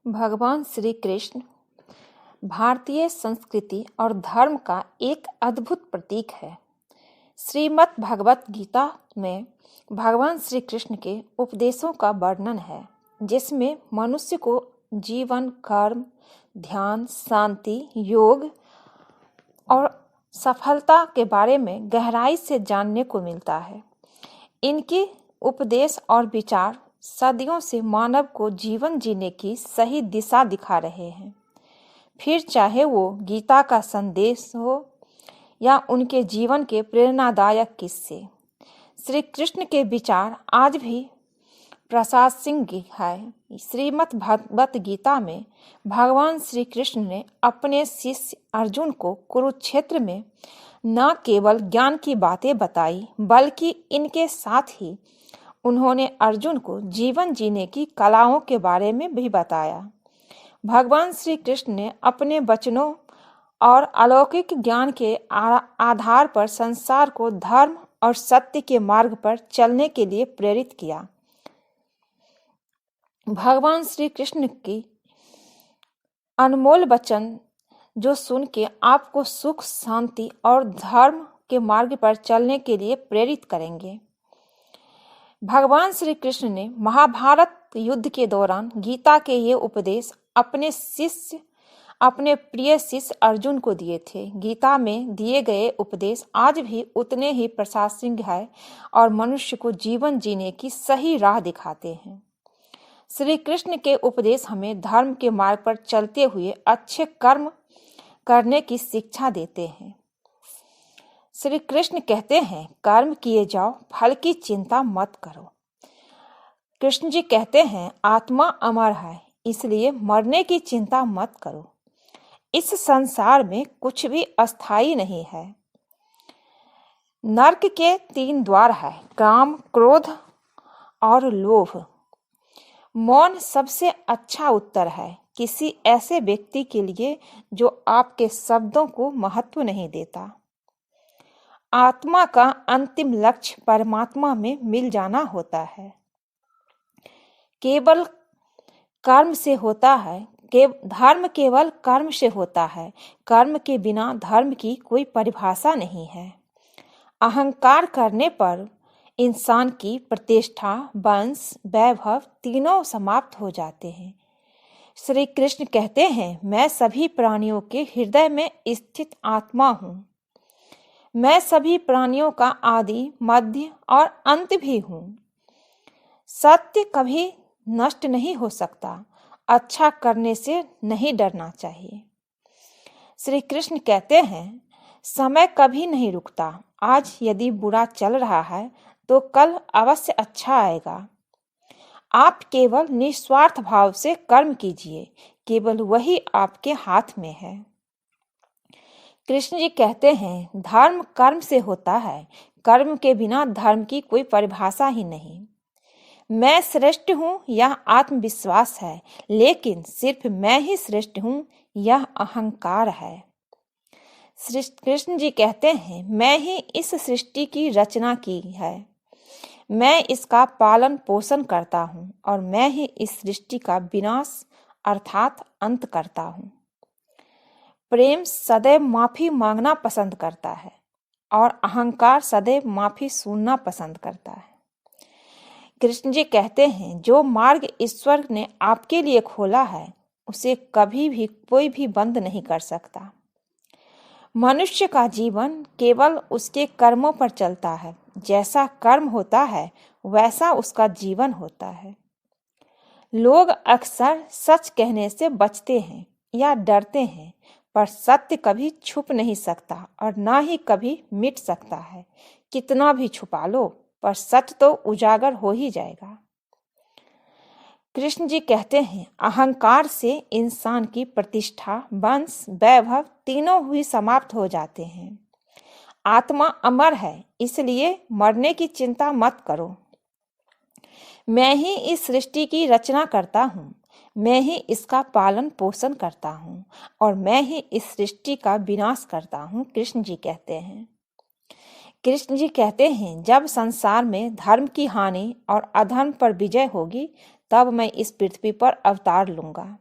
भगवान श्री कृष्ण भारतीय संस्कृति और धर्म का एक अद्भुत प्रतीक है। श्रीमद् भगवत गीता में भगवान श्री कृष्ण के उपदेशों का वर्णन है, जिसमें मनुष्य को जीवन, कर्म, ध्यान, शांति, योग और सफलता के बारे में गहराई से जानने को मिलता है। इनके उपदेश और विचार सदियों से मानव को जीवन जीने की सही दिशा दिखा रहे हैं। फिर चाहे वो गीता का संदेश हो या उनके जीवन के प्रेरणादायक किस्से, श्री कृष्ण के विचार आज भी प्रासंगिक है। श्रीमद् भगवत गीता में भगवान श्री कृष्ण ने अपने शिष्य अर्जुन को कुरुक्षेत्र में न केवल ज्ञान की बातें बताई, बल्कि इनके साथ ही उन्होंने अर्जुन को जीवन जीने की कलाओं के बारे में भी बताया। भगवान श्री कृष्ण ने अपने वचनों और अलौकिक ज्ञान के आधार पर संसार को धर्म और सत्य के मार्ग पर चलने के लिए प्रेरित किया। भगवान श्री कृष्ण की अनमोल वचन जो सुन के आपको सुख, शांति और धर्म के मार्ग पर चलने के लिए प्रेरित करेंगे। भगवान श्री कृष्ण ने महाभारत युद्ध के दौरान गीता के ये उपदेश अपने प्रिय शिष्य अर्जुन को दिए थे। गीता में दिए गए उपदेश आज भी उतने ही प्रासंगिक है और मनुष्य को जीवन जीने की सही राह दिखाते हैं। श्री कृष्ण के उपदेश हमें धर्म के मार्ग पर चलते हुए अच्छे कर्म करने की शिक्षा देते हैं। श्री कृष्ण कहते हैं, कर्म किए जाओ, फल की चिंता मत करो। कृष्ण जी कहते हैं, आत्मा अमर है, इसलिए मरने की चिंता मत करो। इस संसार में कुछ भी अस्थायी नहीं है। नरक के 3 द्वार है, काम, क्रोध और लोभ। मौन सबसे अच्छा उत्तर है किसी ऐसे व्यक्ति के लिए जो आपके शब्दों को महत्व नहीं देता। आत्मा का अंतिम लक्ष्य परमात्मा में मिल जाना होता है। केवल कर्म से होता है, धर्म केवल कर्म से होता है। कर्म के बिना धर्म की कोई परिभाषा नहीं है। अहंकार करने पर इंसान की प्रतिष्ठा, वंश, वैभव तीनों समाप्त हो जाते हैं। श्री कृष्ण कहते हैं, मैं सभी प्राणियों के हृदय में स्थित आत्मा हूँ। मैं सभी प्राणियों का आदि, मध्य और अंत भी हूँ। सत्य कभी नष्ट नहीं हो सकता। अच्छा करने से नहीं डरना चाहिए। श्री कृष्ण कहते हैं, समय कभी नहीं रुकता। आज यदि बुरा चल रहा है तो कल अवश्य अच्छा आएगा। आप केवल निस्वार्थ भाव से कर्म कीजिए, केवल वही आपके हाथ में है। कृष्ण जी कहते हैं, धर्म कर्म से होता है। कर्म के बिना धर्म की कोई परिभाषा ही नहीं। मैं श्रेष्ठ हूँ, यह आत्मविश्वास है, लेकिन सिर्फ मैं ही श्रेष्ठ हूँ, यह अहंकार है। श्री कृष्ण जी कहते हैं, मैं ही इस सृष्टि की रचना की है। मैं इसका पालन पोषण करता हूँ और मैं ही इस सृष्टि का विनाश अर्थात अंत करता हूँ। प्रेम सदैव माफी मांगना पसंद करता है और अहंकार सदैव माफी सुनना पसंद करता है। कृष्ण जी कहते हैं, जो मार्ग ईश्वर ने आपके लिए खोला है, उसे कभी भी कोई भी बंद नहीं कर सकता। मनुष्य का जीवन केवल उसके कर्मों पर चलता है। जैसा कर्म होता है, वैसा उसका जीवन होता है। लोग अक्सर सच कहने से बचते हैं या डरते हैं, पर सत्य कभी छुप नहीं सकता और ना ही कभी मिट सकता है। कितना भी छुपा लो, पर सच तो उजागर हो ही जाएगा। कृष्ण जी कहते हैं, अहंकार से इंसान की प्रतिष्ठा, वंश, वैभव तीनों ही समाप्त हो जाते हैं। आत्मा अमर है, इसलिए मरने की चिंता मत करो। मैं ही इस सृष्टि की रचना करता हूँ। मैं ही इसका पालन पोषण करता हूँ और मैं ही इस सृष्टि का विनाश करता हूँ। कृष्ण जी कहते हैं। कृष्ण जी कहते हैं, जब संसार में धर्म की हानि और अधर्म पर विजय होगी, तब मैं इस पृथ्वी पर अवतार लूंगा।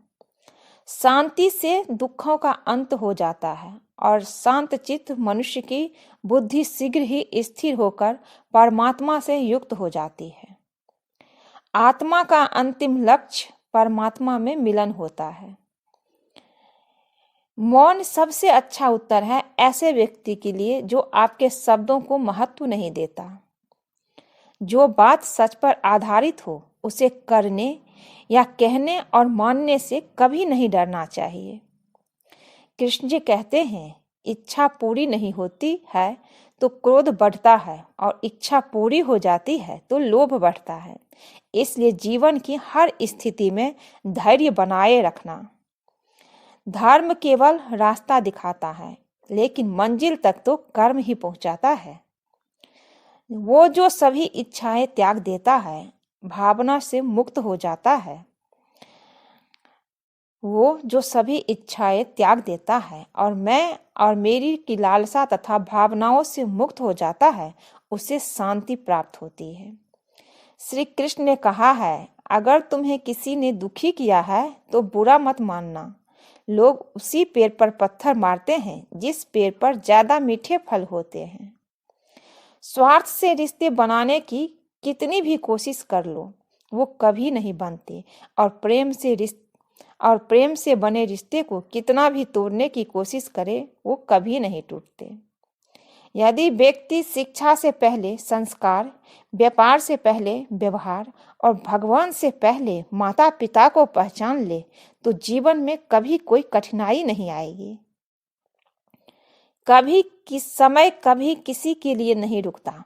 शांति से दुखों का अंत हो जाता है और शांत चित्त मनुष्य की बुद्धि शीघ्र ही स्थिर होकर परमात्मा से युक्त हो जाती है। आत्मा का अंतिम लक्ष्य परमात्मा में मिलन होता है। मौन सबसे अच्छा उत्तर है ऐसे व्यक्ति के लिए जो आपके शब्दों को महत्व नहीं देता। जो बात सच पर आधारित हो उसे करने या कहने और मानने से कभी नहीं डरना चाहिए। कृष्ण जी कहते हैं, इच्छा पूरी नहीं होती है तो क्रोध बढ़ता है और इच्छा पूरी हो जाती है तो लोभ बढ़ता है। इसलिए जीवन की हर स्थिति में धैर्य बनाए रखना। धर्म केवल रास्ता दिखाता है, लेकिन मंजिल तक तो कर्म ही पहुंचाता है। वो जो सभी इच्छाएं त्याग देता है, भावना से मुक्त हो जाता है। वो जो सभी इच्छाएं त्याग देता है और मैं और मेरी की लालसा तथा भावनाओं से मुक्त हो जाता है, उसे शांति प्राप्त होती है। श्री कृष्ण ने कहा है, अगर तुम्हें किसी ने दुखी किया है तो बुरा मत मानना। लोग उसी पेड़ पर पत्थर मारते हैं जिस पेड़ पर ज्यादा मीठे फल होते हैं। स्वार्थ से रिश्ते बनाने की कितनी भी कोशिश कर लो, वो कभी नहीं बनते, और प्रेम से बने रिश्ते को कितना भी तोड़ने की कोशिश करे, वो कभी नहीं टूटते। यदि व्यक्ति शिक्षा से पहले संस्कार, व्यापार से पहले व्यवहार और भगवान से पहले माता पिता को पहचान ले तो जीवन में कभी कोई कठिनाई नहीं आएगी। समय कभी किसी के लिए नहीं रुकता।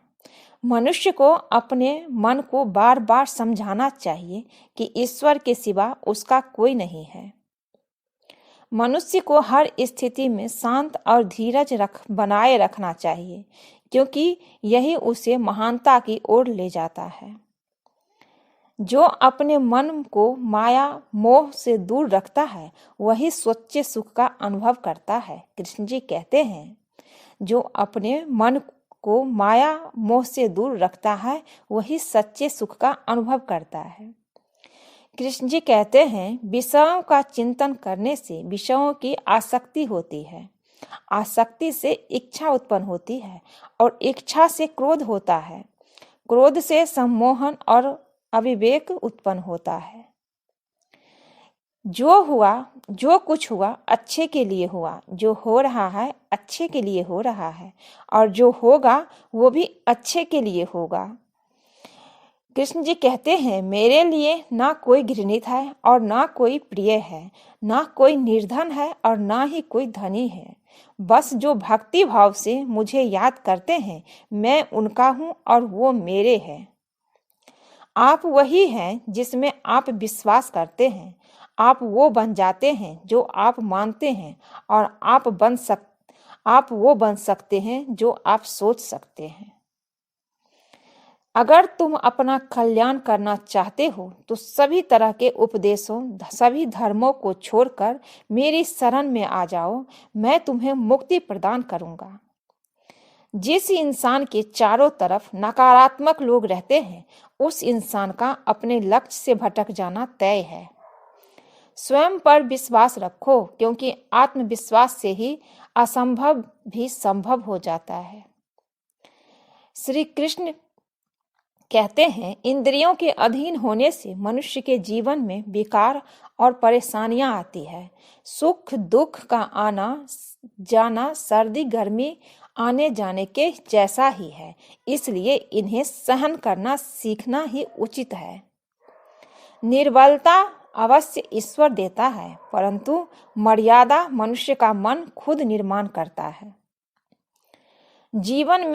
मनुष्य को अपने मन को बार बार समझाना चाहिए कि ईश्वर के सिवा उसका कोई नहीं है। मनुष्य को हर स्थिति में शांत और धीरज बनाए रखना चाहिए, क्योंकि यही उसे महानता की ओर ले जाता है। जो अपने मन को माया मोह से दूर रखता है, वही सच्चे सुख का अनुभव करता है। कृष्ण जी कहते हैं, जो अपने मन को माया मोह से दूर रखता है, वही सच्चे सुख का अनुभव करता है। कृष्ण जी कहते हैं, विषयों का चिंतन करने से विषयों की आसक्ति होती है, आसक्ति से इच्छा उत्पन्न होती है और इच्छा से क्रोध होता है, क्रोध से सम्मोहन और अविवेक उत्पन्न होता है। जो कुछ हुआ अच्छे के लिए हुआ, जो हो रहा है अच्छे के लिए हो रहा है, और जो होगा वो भी अच्छे के लिए होगा। कृष्ण जी कहते हैं, मेरे लिए ना कोई घृणित है और ना कोई प्रिय है, ना कोई निर्धन है और ना ही कोई धनी है। बस जो भक्ति भाव से मुझे याद करते हैं, मैं उनका हूँ और वो मेरे हैं। आप वही हैं जिसमें आप विश्वास करते हैं। आप वो बन जाते हैं जो आप मानते हैं, और आप वो बन सकते हैं जो आप सोच सकते हैं। अगर तुम अपना कल्याण करना चाहते हो तो सभी तरह के उपदेशों, सभी धर्मों को छोड़कर मेरी शरण में आ जाओ, मैं तुम्हें मुक्ति प्रदान करूंगा। जिस इंसान के चारों तरफ नकारात्मक लोग रहते हैं, उस इंसान का अपने लक्ष्य से भटक जाना तय है। स्वयं पर विश्वास रखो, क्योंकि आत्मविश्वास से ही असंभव भी संभव हो जाता है। श्री कृष्ण कहते हैं, इंद्रियों के अधीन होने से मनुष्य के जीवन में विकार और परेशानियां आती है। सुख दुख का आना जाना सर्दी गर्मी आने जाने के जैसा ही है, इसलिए इन्हें सहन करना सीखना ही उचित है। निर्बलता अवश्य ईश्वर देता है, परंतु मर्यादा मनुष्य का मन खुद निर्माण करता है। जीवन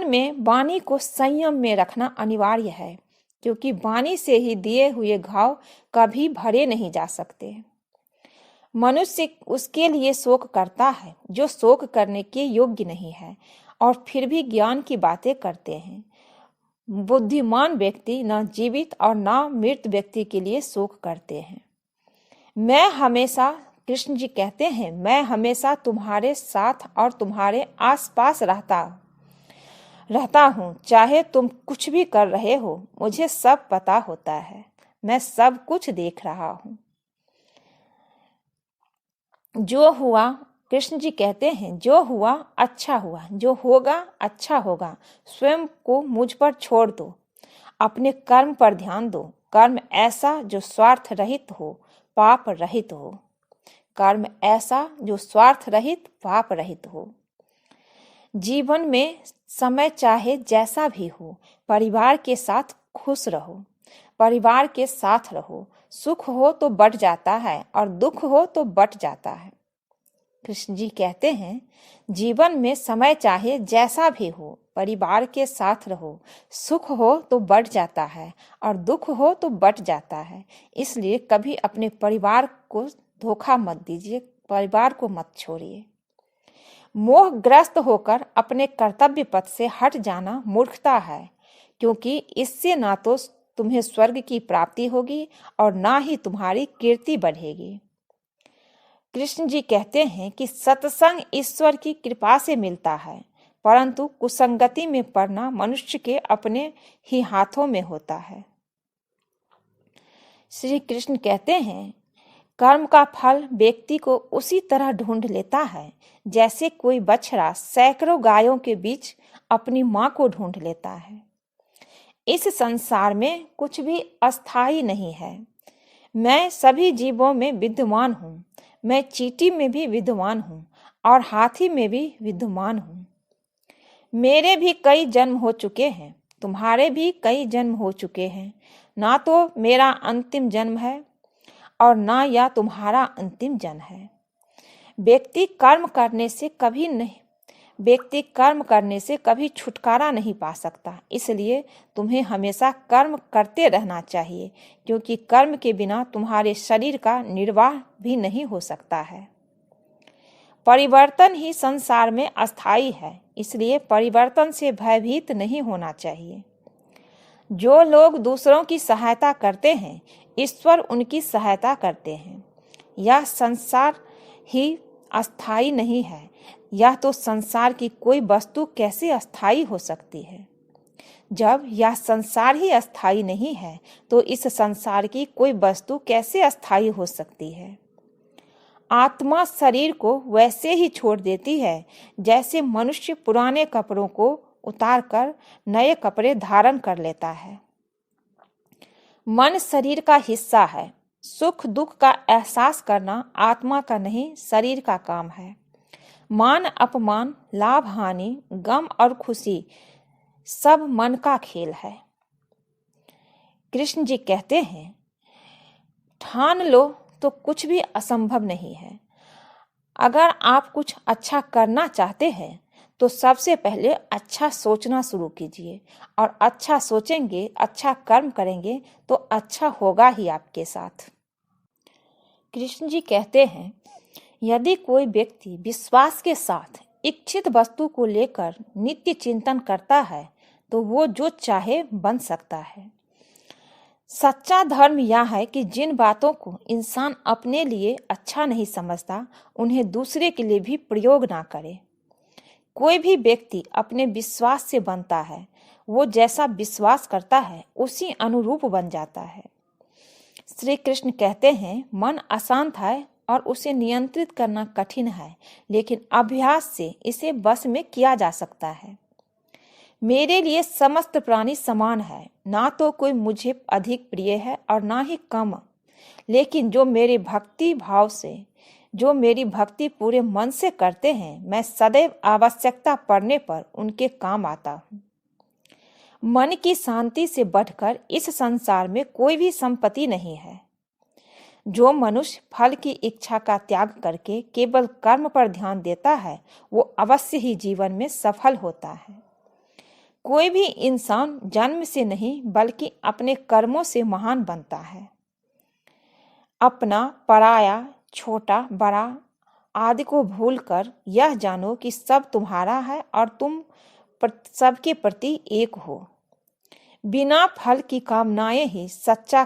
में वाणी को संयम में रखना अनिवार्य है, क्योंकि वाणी से ही दिए हुए घाव कभी भरे नहीं जा सकते। मनुष्य उसके लिए शोक करता है जो शोक करने के योग्य नहीं है, और फिर भी ज्ञान की बातें करते हैं। बुद्धिमान व्यक्ति न जीवित और न मृत व्यक्ति के लिए शोक करते हैं। कृष्ण जी कहते हैं, मैं हमेशा तुम्हारे साथ और तुम्हारे आसपास रहता हूँ। चाहे तुम कुछ भी कर रहे हो, मुझे सब पता होता है। मैं सब कुछ देख रहा हूँ। जो हुआ, कृष्ण जी कहते हैं, जो हुआ अच्छा हुआ, जो होगा अच्छा होगा। स्वयं को मुझ पर छोड़ दो, अपने कर्म पर ध्यान दो। कर्म ऐसा जो स्वार्थ रहित हो, पाप रहित हो। कर्म ऐसा जो स्वार्थ रहित, पाप रहित हो। जीवन में समय चाहे जैसा भी हो, परिवार के साथ खुश रहो, परिवार के साथ रहो। सुख हो तो बढ़ जाता है और दुख हो तो बट जाता है। कृष्ण जी कहते हैं, जीवन में समय चाहे जैसा भी हो, परिवार के साथ रहो। सुख हो तो बढ़ जाता है और दुख हो तो बट जाता है। इसलिए कभी अपने परिवार को धोखा मत दीजिए, परिवार को मत छोड़िए। मोहग्रस्त होकर अपने कर्तव्य पथ से हट जाना मूर्खता है, क्योंकि इससे ना तो तुम्हें स्वर्ग की प्राप्ति होगी और ना ही तुम्हारी कीर्ति बढ़ेगी। कृष्ण जी कहते हैं कि सत्संग ईश्वर की कृपा से मिलता है, परंतु कुसंगति में पड़ना मनुष्य के अपने ही हाथों में होता है। श्री कृष्ण कहते हैं, कर्म का फल व्यक्ति को उसी तरह ढूंढ लेता है जैसे कोई बछड़ा सैकड़ों गायों के बीच अपनी मां को ढूंढ लेता है। इस संसार में कुछ भी अस्थायी नहीं है। मैं सभी जीवों में विद्यमान हूँ। मैं चींटी में भी विद्यमान हूँ और हाथी में भी विद्यमान हूँ। मेरे भी कई जन्म हो चुके हैं, तुम्हारे भी कई जन्म हो चुके हैं। ना तो मेरा अंतिम जन्म है और ना या तुम्हारा अंतिम जन्म है। व्यक्ति कर्म करने से कभी छुटकारा नहीं पा सकता। इसलिए तुम्हें हमेशा कर्म करते रहना चाहिए, क्योंकि कर्म के बिना तुम्हारे शरीर का निर्वाह भी नहीं हो सकता है। परिवर्तन ही संसार में अस्थायी है, इसलिए परिवर्तन से भयभीत नहीं होना चाहिए। जो लोग दूसरों की सहायता करते हैं, ईश्वर उनकी सहायता करते हैं। यह संसार ही अस्थायी नहीं है। यह तो संसार की कोई वस्तु कैसे अस्थायी हो सकती है? जब यह संसार ही अस्थायी नहीं है, तो इस संसार की कोई वस्तु कैसे अस्थायी हो सकती है? आत्मा शरीर को वैसे ही छोड़ देती है जैसे मनुष्य पुराने कपड़ों को उतारकर नए कपड़े धारण कर लेता है। मन शरीर का हिस्सा है। सुख दुख का एहसास करना आत्मा का नहीं, शरीर का काम है। मान अपमान, लाभ हानि, गम और खुशी सब मन का खेल है। कृष्ण जी कहते हैं, ठान लो तो कुछ भी असंभव नहीं है। अगर आप कुछ अच्छा करना चाहते हैं तो सबसे पहले अच्छा सोचना शुरू कीजिए, और अच्छा सोचेंगे, अच्छा कर्म करेंगे तो अच्छा होगा ही आपके साथ। कृष्ण जी कहते हैं, यदि कोई व्यक्ति विश्वास के साथ इच्छित वस्तु को लेकर नित्य चिंतन करता है तो वो जो चाहे बन सकता है। सच्चा धर्म यह है कि जिन बातों को इंसान अपने लिए अच्छा नहीं समझता, उन्हें दूसरे के लिए भी प्रयोग ना करे। कोई भी व्यक्ति अपने विश्वास से बनता है। वो जैसा विश्वास करता है उसी अनुरूप बन जाता है। श्री कृष्ण कहते हैं, मन अशांत है और उसे नियंत्रित करना कठिन है, लेकिन अभ्यास से इसे वश में किया जा सकता है। मेरे लिए समस्त प्राणी समान है। ना तो कोई मुझे अधिक प्रिय है और ना ही कम, लेकिन जो मेरी भक्ति पूरे मन से करते हैं, मैं सदैव आवश्यकता पड़ने पर उनके काम आता हूँ। मन की शांति से बढ़कर इस संसार में कोई भी संपत्ति नहीं है। जो मनुष्य फल की इच्छा का त्याग करके केवल कर्म पर ध्यान देता है, वो अवश्य ही जीवन में सफल होता है। कोई भी इंसान जन्म से नहीं बल्कि अपने कर्मों से महान बनता है। अपना, पराया, छोटा, बड़ा आदि को भूलकर यह जानो कि सब तुम्हारा है और तुम सबके प्रति एक हो। बिना फल की कामनाएं ही सच्चा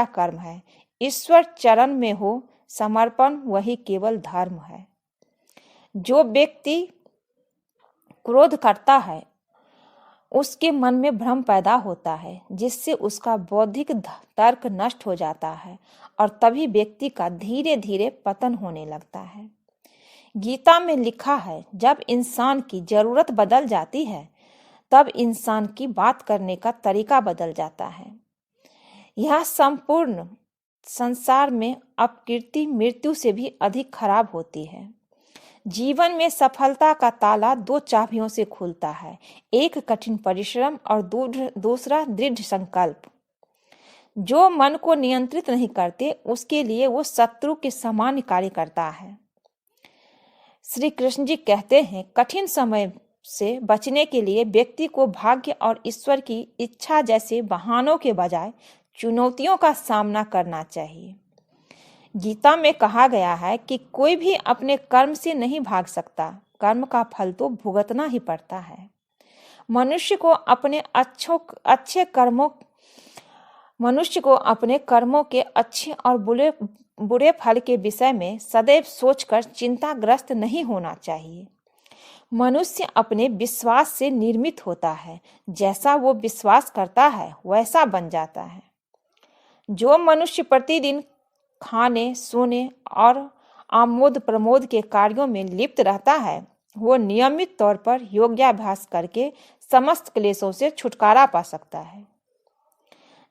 कर्म है। ईश्वर चरण में हो समर्पण, वही केवल धर्म है। जो व्यक्ति क्रोध करता है उसके मन में भ्रम पैदा होता है, जिससे उसका बौद्धिक तर्क नष्ट हो जाता है और तभी व्यक्ति का धीरे धीरे पतन होने लगता है। गीता में लिखा है, जब इंसान की जरूरत बदल जाती है तब इंसान की बात करने का तरीका बदल जाता है। यह संपूर्ण संसार में अपकीर्ति मृत्यु से भी अधिक खराब होती है। जीवन में सफलता का ताला दो चाबियों से खुलता है, एक कठिन परिश्रम और दूसरा दृढ़ संकल्प। जो मन को नियंत्रित नहीं करते उसके लिए वो शत्रु के समान कार्य करता है। श्री कृष्ण जी कहते हैं, कठिन समय से बचने के लिए व्यक्ति को भाग्य और ईश्वर की इच्छा जैसे बहानों के बजाय चुनौतियों का सामना करना चाहिए। गीता में कहा गया है कि कोई भी अपने कर्म से नहीं भाग सकता, कर्म का फल तो भुगतना ही पड़ता है। मनुष्य को अपने कर्मों के अच्छे और बुरे फल के विषय में सदैव सोचकर चिंताग्रस्त नहीं होना चाहिए। मनुष्य अपने विश्वास से निर्मित होता है, जैसा वो विश्वास करता है वैसा बन जाता है। जो मनुष्य प्रतिदिन खाने, सोने और आमोद प्रमोद के कार्यों में लिप्त रहता है, वो नियमित तौर पर योगाभ्यास करके समस्त क्लेशों से छुटकारा पा सकता है।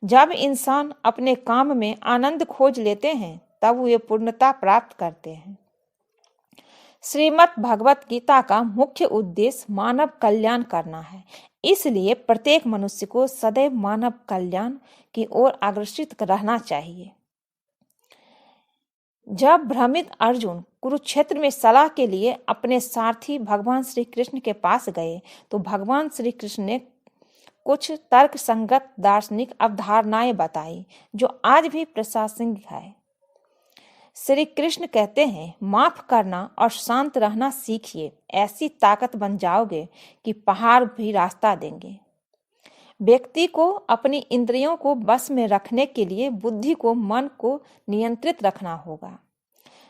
जब इंसान अपने काम में आनंद खोज लेते हैं तब वे पूर्णता प्राप्त करते हैं। श्रीमद् भगवत गीता का मुख्य उद्देश्य मानव कल्याण करना है, इसलिए प्रत्येक मनुष्य को सदैव मानव कल्याण की ओर अग्रसित रहना चाहिए। जब भ्रमित अर्जुन कुरुक्षेत्र में सलाह के लिए अपने सारथी भगवान श्री कृष्ण के पास गए तो भगवान श्री कृष्ण ने कुछ तर्कसंगत दार्शनिक अवधारणाएं बताई जो आज भी प्रासंगिक है। श्री कृष्ण कहते हैं, माफ करना और शांत रहना सीखिए, ऐसी ताकत बन जाओगे कि पहाड़ भी रास्ता देंगे। व्यक्ति को अपनी इंद्रियों को बस में रखने के लिए बुद्धि को, मन को नियंत्रित रखना होगा।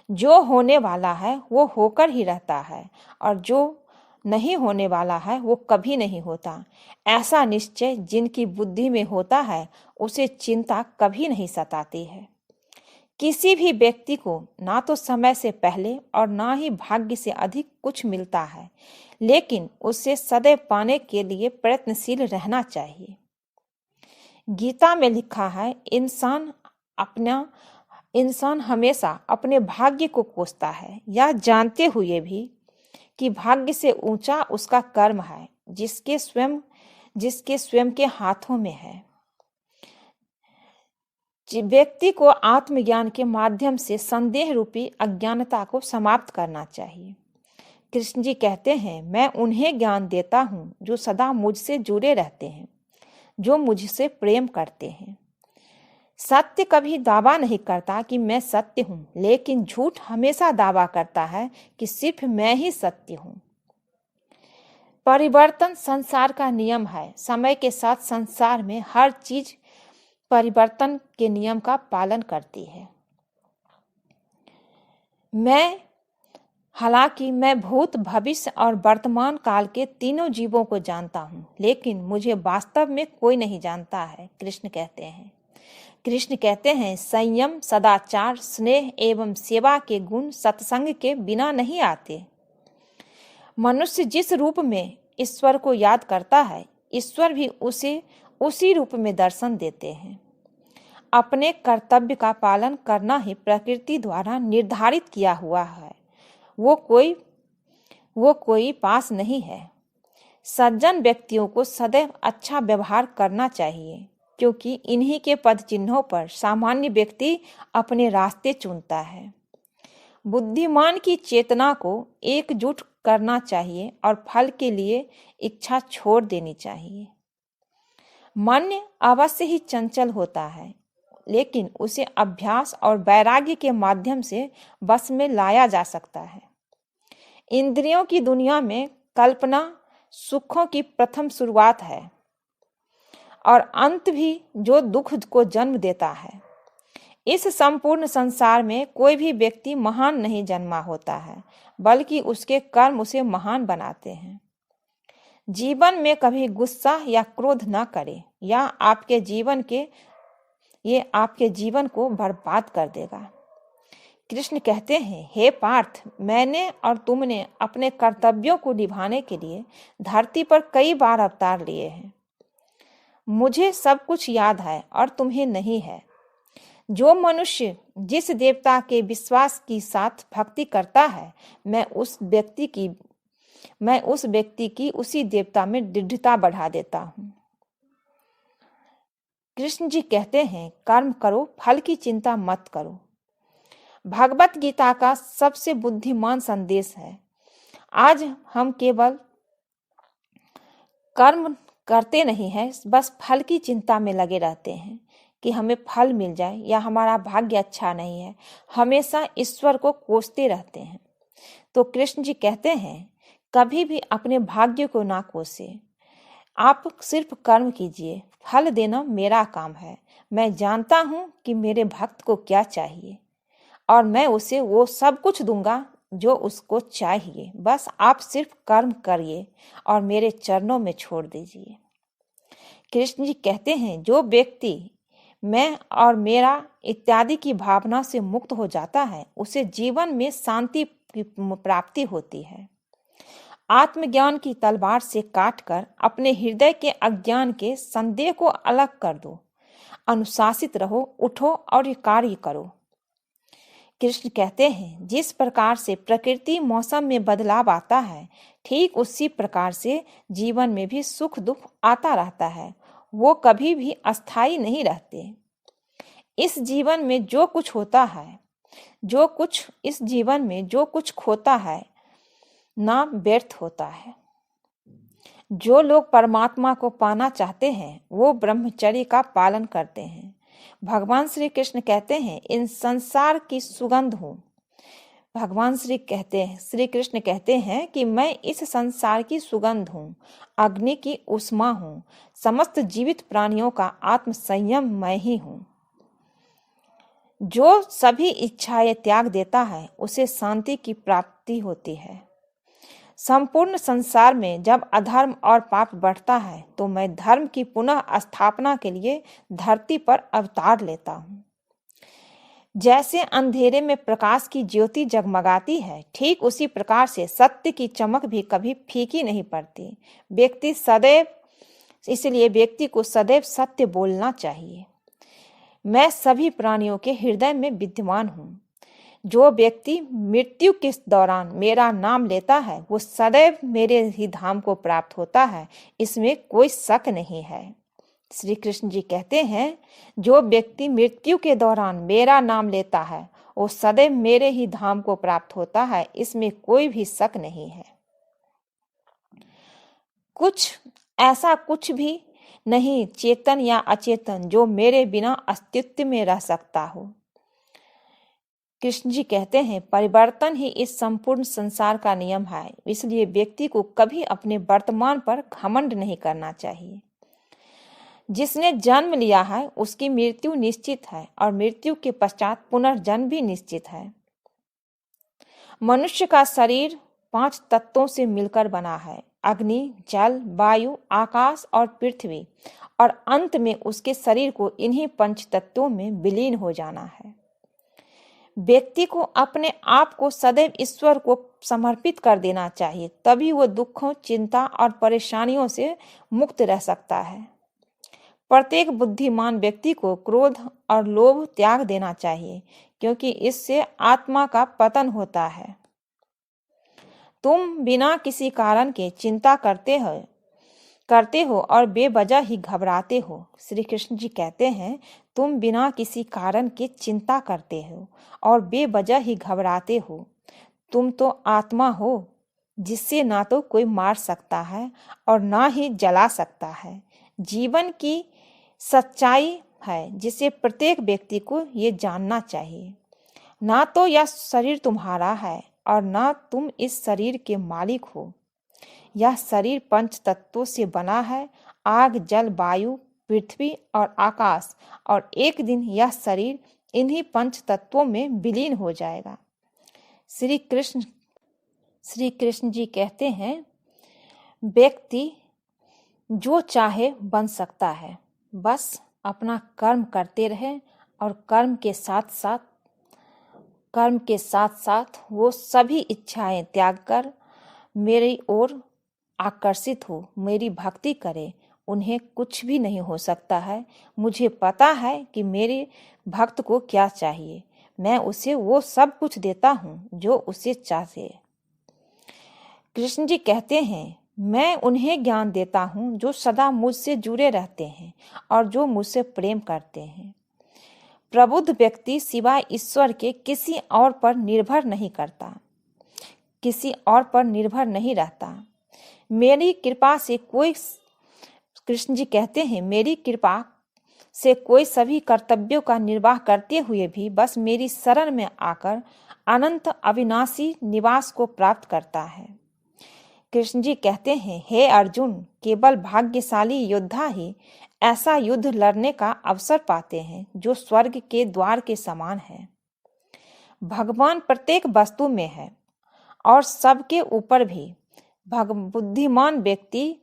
जो होने वाला है वो होकर ही रहता है और जो नहीं होने वाला है वो कभी नहीं होता। ऐसा निश्चय जिनकी बुद्धि में होता है उसे चिंता कभी नहीं सताती है। किसी भी व्यक्ति को ना तो समय से पहले और ना ही भाग्य से अधिक कुछ मिलता है, लेकिन उसे सदैव पाने के लिए प्रयत्नशील रहना चाहिए। गीता में लिखा है, इंसान हमेशा अपने भाग्य को कोसता है, यह जानते हुए भी कि भाग्य से ऊंचा उसका कर्म है जिसके स्वयं के हाथों में है। व्यक्ति को आत्मज्ञान के माध्यम से संदेह रूपी अज्ञानता को समाप्त करना चाहिए। कृष्ण जी कहते हैं, मैं उन्हें ज्ञान देता हूँ जो सदा मुझसे जुड़े रहते हैं, जो मुझसे प्रेम करते हैं। सत्य कभी दावा नहीं करता कि मैं सत्य हूँ, लेकिन झूठ हमेशा दावा करता है कि सिर्फ मैं ही सत्य हूँ। परिवर्तन संसार का नियम है। समय के साथ संसार में हर चीज परिवर्तन के नियम का पालन करती है। हालांकि मैं भूत, भविष्य और वर्तमान काल के तीनों जीवों को जानता हूँ, लेकिन मुझे वास्तव में कोई नहीं जानता है, कृष्ण कहते हैं, संयम, सदाचार, स्नेह एवं सेवा के गुण सत्संग के बिना नहीं आते। मनुष्य जिस रूप में ईश्वर को याद करता है, ईश्वर भी उसे उसी रूप में दर्शन देते हैं। अपने कर्तव्य का पालन करना ही प्रकृति द्वारा निर्धारित किया हुआ है, वो कोई पास नहीं है। सज्जन व्यक्तियों को सदैव अच्छा व्यवहार करना चाहिए, क्योंकि इन्हीं के पद चिन्हों पर सामान्य व्यक्ति अपने रास्ते चुनता है। बुद्धिमान की चेतना को एकजुट करना चाहिए और फल के लिए इच्छा छोड़ देनी चाहिए। मन अवश्य ही चंचल होता है, लेकिन उसे अभ्यास और वैराग्य के माध्यम से बस में लाया जा सकता है। इंद्रियों की दुनिया में कल्पना सुखों की प्रथम शुरुआत है और अंत भी जो दुख को जन्म देता है। इस संपूर्ण संसार में कोई भी व्यक्ति महान नहीं जन्मा होता है, बल्कि उसके कर्म उसे महान बनाते हैं। जीवन में कभी गुस्सा या क्रोध न करें, या ये आपके जीवन को बर्बाद कर देगा। कृष्ण कहते हैं, हे पार्थ, मैंने और तुमने अपने कर्तव्यों को निभाने के लिए धरती पर कई बार अवतार लिए हैं। मुझे सब कुछ याद है और तुम्हें नहीं है। जो मनुष्य जिस देवता के विश्वास के साथ भक्ति करता है, मैं उस व्यक्ति की उसी देवता में दृढ़ता बढ़ा देता हूँ। कृष्ण जी कहते हैं, कर्म करो, फल की चिंता मत करो। भगवत गीता का सबसे बुद्धिमान संदेश है। आज हम केवल कर्म करते नहीं हैं, बस फल की चिंता में लगे रहते हैं कि हमें फल मिल जाए या हमारा भाग्य अच्छा नहीं है। हमेशा ईश्वर को कोसते रहते हैं। तो कृष्ण जी कहते हैं, कभी भी अपने भाग्य को ना कोसे। आप सिर्फ कर्म कीजिए, फल देना मेरा काम है। मैं जानता हूँ कि मेरे भक्त को क्या चाहिए और मैं उसे वो सब कुछ दूंगा जो उसको चाहिए। बस आप सिर्फ कर्म करिए और मेरे चरणों में छोड़ दीजिए। कृष्ण जी कहते हैं, जो व्यक्ति मैं और मेरा इत्यादि की भावना से मुक्त हो जाता है, उसे जीवन में शांति की प्राप्ति होती है। आत्मज्ञान की तलवार से काटकर अपने हृदय के अज्ञान के संदेह को अलग कर दो। अनुशासित रहो, उठो और कार्य करो। कृष्ण कहते हैं, जिस प्रकार से प्रकृति मौसम में बदलाव आता है, ठीक उसी प्रकार से जीवन में भी सुख दुख आता रहता है। वो कभी भी अस्थायी नहीं रहते। इस जीवन में जो कुछ होता है, इस जीवन में जो कुछ खोता है ना व्यर्थ होता है। जो लोग परमात्मा को पाना चाहते हैं, वो ब्रह्मचर्य का पालन करते हैं। भगवान श्री कृष्ण कहते हैं, इन संसार की सुगंध हूँ। श्री कृष्ण कहते हैं कि मैं इस संसार की सुगंध हूँ, अग्नि की उष्मा हूँ, समस्त जीवित प्राणियों का आत्म संयम मैं ही हूँ। जो सभी इच्छाएं त्याग देता है, उसे शांति की प्राप्ति होती है। संपूर्ण संसार में जब अधर्म और पाप बढ़ता है, तो मैं धर्म की पुनः स्थापना के लिए धरती पर अवतार लेता हूँ। जैसे अंधेरे में प्रकाश की ज्योति जगमगाती है, ठीक उसी प्रकार से सत्य की चमक भी कभी फीकी नहीं पड़ती। इसलिए व्यक्ति को सदैव सत्य बोलना चाहिए। मैं सभी प्राणियों के हृदय में विद्यमान हूँ। जो व्यक्ति मृत्यु के दौरान मेरा नाम लेता है, वो सदैव मेरे ही धाम को प्राप्त होता है। इसमें कोई शक नहीं है। श्री कृष्ण जी कहते हैं, जो व्यक्ति मृत्यु के दौरान मेरा नाम लेता है, वो सदैव मेरे ही धाम को प्राप्त होता है। इसमें कोई भी शक नहीं है। कुछ भी नहीं, चेतन या अचेतन, जो मेरे बिना अस्तित्व में रह सकता हो। कृष्ण जी कहते हैं, परिवर्तन ही इस संपूर्ण संसार का नियम है। इसलिए व्यक्ति को कभी अपने वर्तमान पर घमंड नहीं करना चाहिए। जिसने जन्म लिया है, उसकी मृत्यु निश्चित है और मृत्यु के पश्चात पुनर्जन्म भी निश्चित है। मनुष्य का शरीर 5 तत्वों से मिलकर बना है, अग्नि, जल, वायु, आकाश और पृथ्वी, और अंत में उसके शरीर को इन्हीं 5 तत्वों में विलीन हो जाना है। व्यक्ति को अपने आप को सदैव ईश्वर को समर्पित कर देना चाहिए, तभी वो दुखों, चिंता और परेशानियों से मुक्त रह सकता है। प्रत्येक बुद्धिमान व्यक्ति को क्रोध और लोभ त्याग देना चाहिए, क्योंकि इससे आत्मा का पतन होता है। तुम बिना किसी कारण के चिंता करते हो और बेवजह ही घबराते हो। श्री कृष्ण जी कहते हैं, तुम बिना किसी कारण के चिंता करते हो और बेवजह ही घबराते हो। तुम तो आत्मा हो, जिससे ना तो कोई मार सकता है और ना ही जला सकता है। जीवन की सच्चाई है जिसे प्रत्येक व्यक्ति को ये जानना चाहिए। ना तो यह शरीर तुम्हारा है और ना तुम इस शरीर के मालिक हो। यह शरीर 5 तत्वों से बना है, आग, जल, वायु, पृथ्वी और आकाश, और एक दिन यह शरीर इन्हीं 5 तत्वों में विलीन हो जाएगा। श्री कृष्ण जी कहते हैं, व्यक्ति जो चाहे बन सकता है, बस अपना कर्म करते रहे और कर्म के साथ साथ वो सभी इच्छाएं त्याग कर मेरी ओर आकर्षित हो, मेरी भक्ति करे। उन्हें कुछ भी नहीं हो सकता है। मुझे पता है कि मेरे भक्त को क्या चाहिए, मैं उसे वो सब कुछ देता हूँ जो उसे चाहिए। कृष्ण जी कहते हैं, मैं उन्हें ज्ञान देता हूँ जो सदा मुझसे जुड़े रहते हैं और जो मुझसे प्रेम करते हैं। प्रबुद्ध व्यक्ति सिवाय ईश्वर के किसी और पर निर्भर नहीं करता, किसी और पर निर्भर नहीं रहता। मेरी कृपा से कोई, कृष्ण जी कहते हैं, मेरी कृपा से कोई सभी कर्तव्यों का निर्वाह करते हुए भी बस मेरी शरण में आकर अनंत अविनाशी निवास को प्राप्त करता है। कृष्ण जी कहते हैं, हे अर्जुन, केवल भाग्यशाली योद्धा ही ऐसा युद्ध लड़ने का अवसर पाते हैं जो स्वर्ग के द्वार के समान है। भगवान प्रत्येक वस्तु में है और सबके ऊपर भी। बुद्धिमान व्यक्ति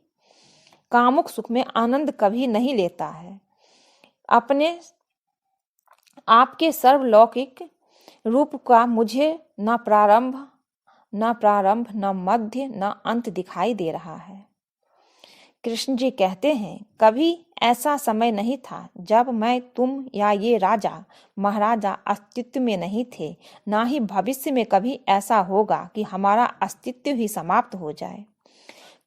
कामुक सुख में आनंद कभी नहीं लेता है। अपने आपके सर्वलौकिक रूप का मुझे न प्रारंभ न मध्य न अंत दिखाई दे रहा है। कृष्ण जी कहते हैं, कभी ऐसा समय नहीं था जब मैं, तुम या ये राजा महाराजा अस्तित्व में नहीं थे, ना ही भविष्य में कभी ऐसा होगा कि हमारा अस्तित्व ही समाप्त हो जाए।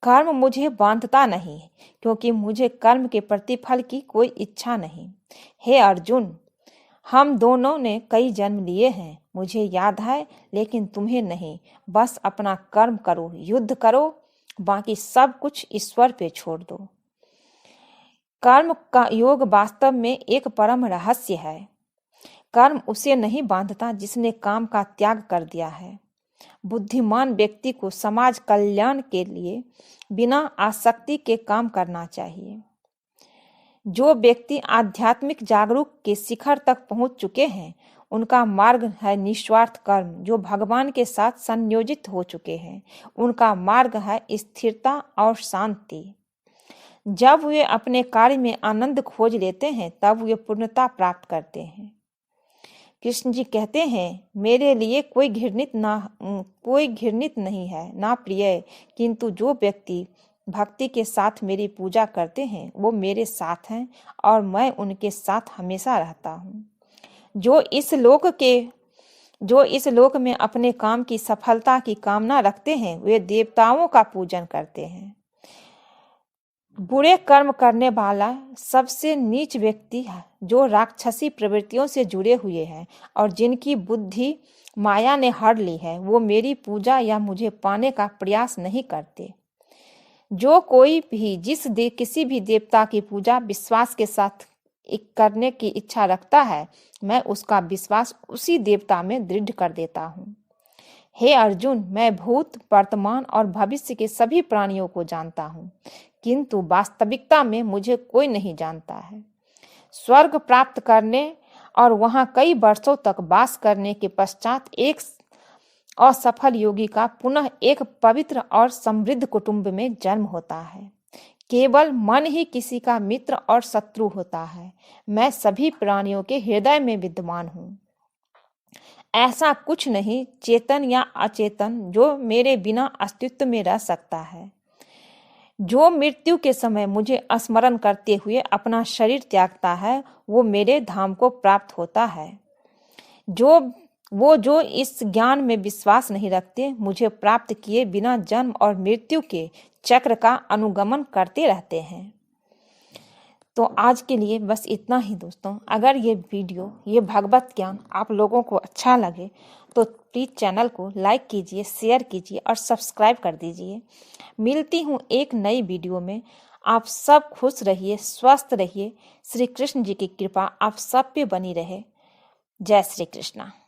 कर्म मुझे बांधता नहीं, क्योंकि मुझे कर्म के प्रतिफल की कोई इच्छा नहीं। हे अर्जुन, हम दोनों ने कई जन्म लिए हैं, मुझे याद है, लेकिन तुम्हें नहीं। बस अपना कर्म करो, युद्ध करो, बाकी सब कुछ ईश्वर पे छोड़ दो। कर्म का योग वास्तव में एक परम रहस्य है। कर्म उसे नहीं बांधता जिसने काम का त्याग कर दिया है। बुद्धिमान व्यक्ति को समाज कल्याण के लिए बिना आसक्ति के काम करना चाहिए। जो व्यक्ति आध्यात्मिक जागरूक के शिखर तक पहुंच चुके हैं, उनका मार्ग है निस्वार्थ कर्म। जो भगवान के साथ संयोजित हो चुके हैं, उनका मार्ग है स्थिरता और शांति। जब वे अपने कार्य में आनंद खोज लेते हैं, तब वे पूर्णता प्राप्त करते हैं। कृष्ण जी कहते हैं, मेरे लिए कोई घृणित नहीं है, ना प्रिय, किंतु जो व्यक्ति भक्ति के साथ मेरी पूजा करते हैं, वो मेरे साथ हैं और मैं उनके साथ हमेशा रहता हूँ। जो इस लोक में अपने काम की सफलता की कामना रखते हैं, वे देवताओं का पूजन करते हैं। बुरे कर्म करने वाला सबसे नीच व्यक्ति है जो राक्षसी प्रवृत्तियों से जुड़े हुए हैं और जिनकी बुद्धि माया ने हर ली है। वो मेरी पूजा या मुझे पाने का प्रयास नहीं करते। जो कोई भी किसी भी देवता की पूजा विश्वास के साथ करने की इच्छा रखता है, मैं उसका विश्वास उसी देवता में दृढ़ कर देता हूँ। हे अर्जुन, मैं भूत, वर्तमान और भविष्य के सभी प्राणियों को जानता हूँ, किंतु वास्तविकता में मुझे कोई नहीं जानता है। स्वर्ग प्राप्त करने और वहाँ कई वर्षों तक वास करने के पश्चात एक असफल योगी का पुनः एक पवित्र और समृद्ध कुटुंब में जन्म होता है। केवल मन ही किसी का मित्र और शत्रु होता है। मैं सभी प्राणियों के हृदय में विद्यमान हूँ। ऐसा कुछ नहीं, चेतन या अचेतन, जो मेरे बिना अस्तित्व में रह सकता है। जो मृत्यु के समय मुझे स्मरण करते हुए अपना शरीर त्यागता है, वो मेरे धाम को प्राप्त होता है। जो इस ज्ञान में विश्वास नहीं रखते, मुझे प्राप्त किए बिना जन्म और मृत्यु के चक्र का अनुगमन करते रहते हैं। तो आज के लिए बस इतना ही दोस्तों। अगर ये वीडियो, ये भगवत ज्ञान आप लोगों को अच्छा लगे तो प्लीज़ चैनल को लाइक कीजिए, शेयर कीजिए और सब्सक्राइब कर दीजिए। मिलती हूँ एक नई वीडियो में। आप सब खुश रहिए, स्वस्थ रहिए। श्री कृष्ण जी की कृपा आप सब पे बनी रहे। जय श्री कृष्णा।